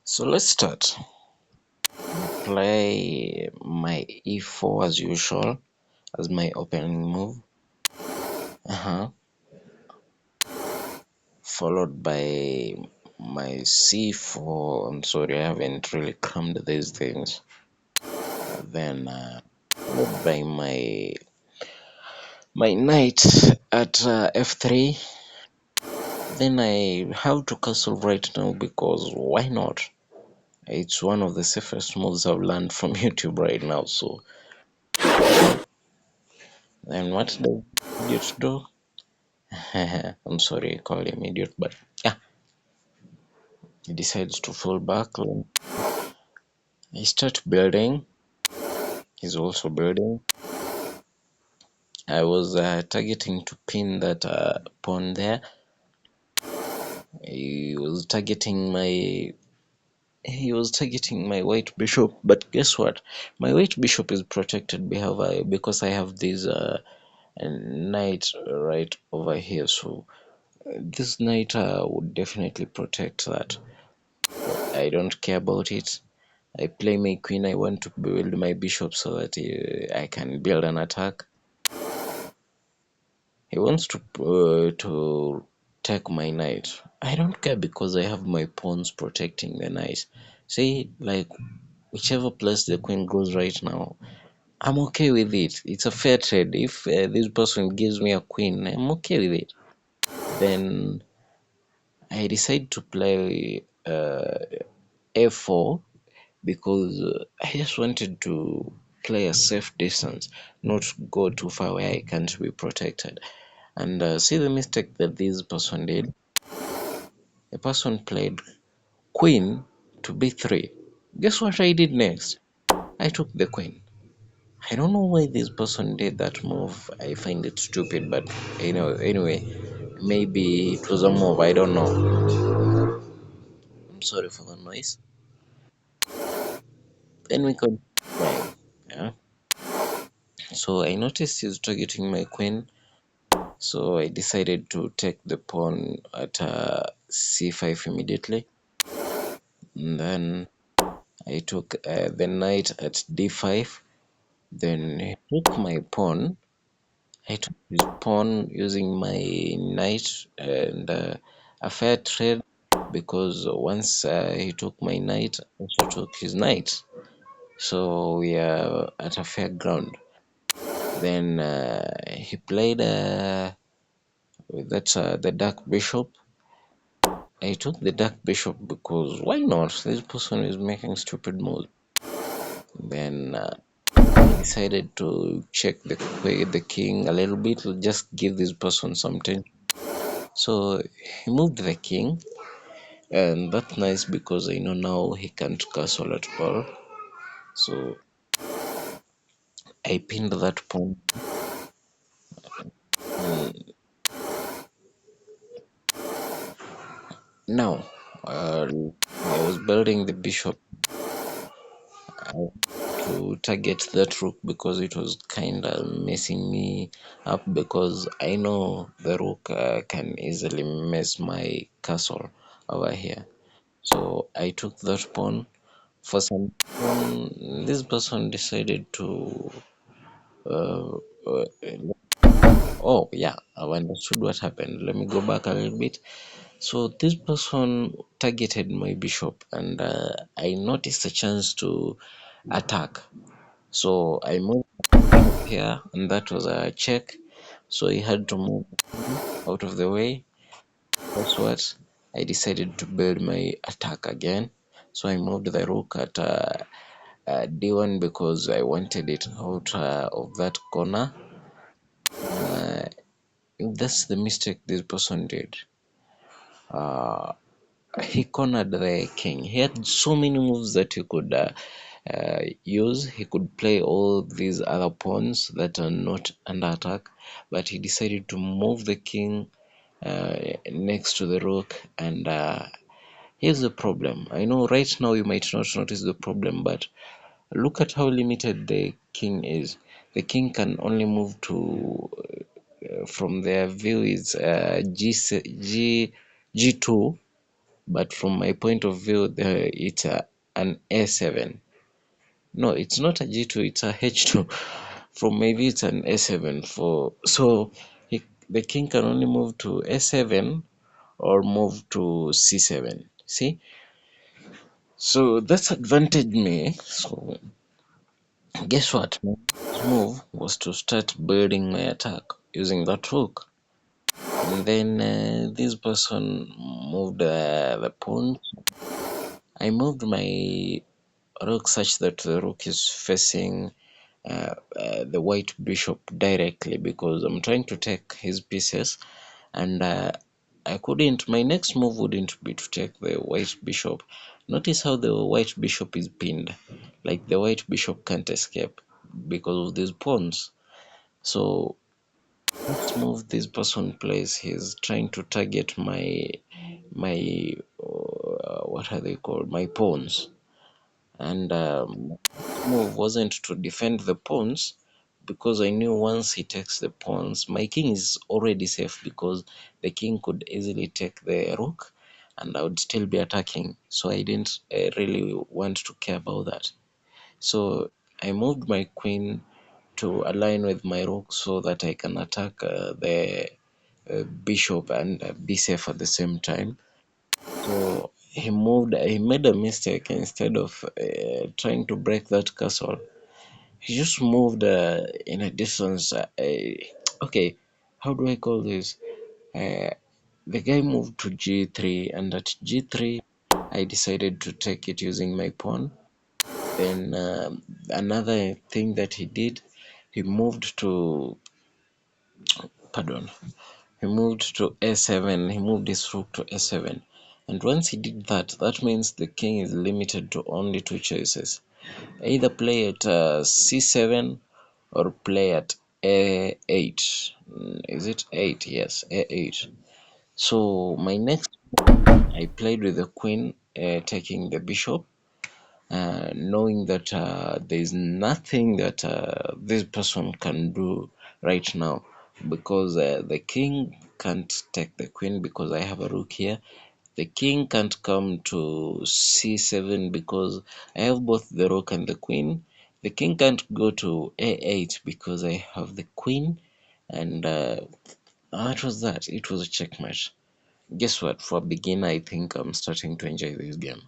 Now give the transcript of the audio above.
So let's start. Play my e4 as usual as my opening move. Uh-huh. Followed by my c4. I'm sorry, I haven't really crammed these things. Then followed by my knight at f3. Then I have to castle right now because why not? It's one of the safest moves I've learned from YouTube right now. So then what does idiot do? I'm sorry, I call him idiot, but yeah, he decides to fall back. I start building. He's also building. I was targeting to pin that pawn there. He was targeting my white bishop, but guess what? My white bishop is protected because I have this knight right over here. So this knight would definitely protect that. I don't care about it. I play my queen. I want to build my bishop so that I can build an attack. He wants to take my knight. I don't care because I have my pawns protecting the knight. See, like whichever place the queen goes right now, I'm okay with it. It's a fair trade. If this person gives me a queen, I'm okay with it. Then I decide to play f4 because I just wanted to play a safe distance, not go too far where I can't be protected. And see the mistake that this person did. The person played queen to b3. Guess what I did next? I took the queen. I don't know why this person did that move. I find it stupid, but anyway, maybe it was a move. I don't know. I'm sorry for the noise. Then we could play. Yeah. So I noticed he's targeting my queen. So I decided to take the pawn at c5 immediately. And then I took the knight at d5. Then he took my pawn. I took his pawn using my knight and a fair trade because once he took my knight, I also took his knight. So we are at a fair ground. Then he played the dark bishop. I took the dark bishop because why not? This person is making stupid moves. Then I decided to check the king a little bit, just give this person something. So he moved the king, and that's nice because I know now he can't castle at all. So I pinned that pawn. Mm, Now, I was building the bishop to target that rook because it was kind of messing me up because I know the rook can easily mess my castle over here. So I took that pawn. For some reason, this person decided to. Uh, uh, oh, yeah, I've understood what happened. Let me go back a little bit. So this person targeted my bishop, and I noticed a chance to attack. So I moved here, and that was a check. So he had to move out of the way. That's what I decided to build my attack again. So I moved the rook at d1 because I wanted it out of that corner. Uh, that's the mistake this person did. Uh, he cornered the king. He had so many moves that he could use. He could play all these other pawns that are not under attack, but he decided to move the king next to the rook. And here's the problem. I know right now you might not notice the problem, but look at how limited the king is. The king can only move to from their view is G2 but from my point of view, it's an a7. No, it's not a g2, it's a h2. From maybe it's an a7 for so the king can only move to a7 or move to c7. See, so that's advantage me. So guess what? My next move was to start building my attack using that rook. And then this person moved the pawn. I moved my rook such that the rook is facing the white bishop directly because I'm trying to take his pieces, and I couldn't. My next move wouldn't be to take the white bishop. Notice how the white bishop is pinned, like the white bishop can't escape because of these pawns. So next move this person plays, he's trying to target my what are they called? My pawns. And move wasn't to defend the pawns because I knew once he takes the pawns, my king is already safe because the king could easily take the rook and I would still be attacking. So I didn't really want to care about that. So I moved my queen to align with my rook so that I can attack the bishop and be safe at the same time. So he made a mistake. Instead of trying to break that castle, he just moved in a distance. Okay, how do I call this? Uh, the guy moved to g3, and at g3, I decided to take it using my pawn. Then another thing that he did, he moved to, pardon, he moved to a7. He moved his rook to a7. And once he did that, that means the king is limited to only two choices. Either play at c7 or play at a8. Is it 8? Yes, a8. So my next, I played with the queen, taking the bishop, knowing that there is nothing that this person can do right now because the king can't take the queen because I have a rook here. The king can't come to c7 because I have both the rook and the queen. The king can't go to a8 because I have the queen. And that was that. It was a checkmate. Guess what? For a beginner, I think I'm starting to enjoy this game.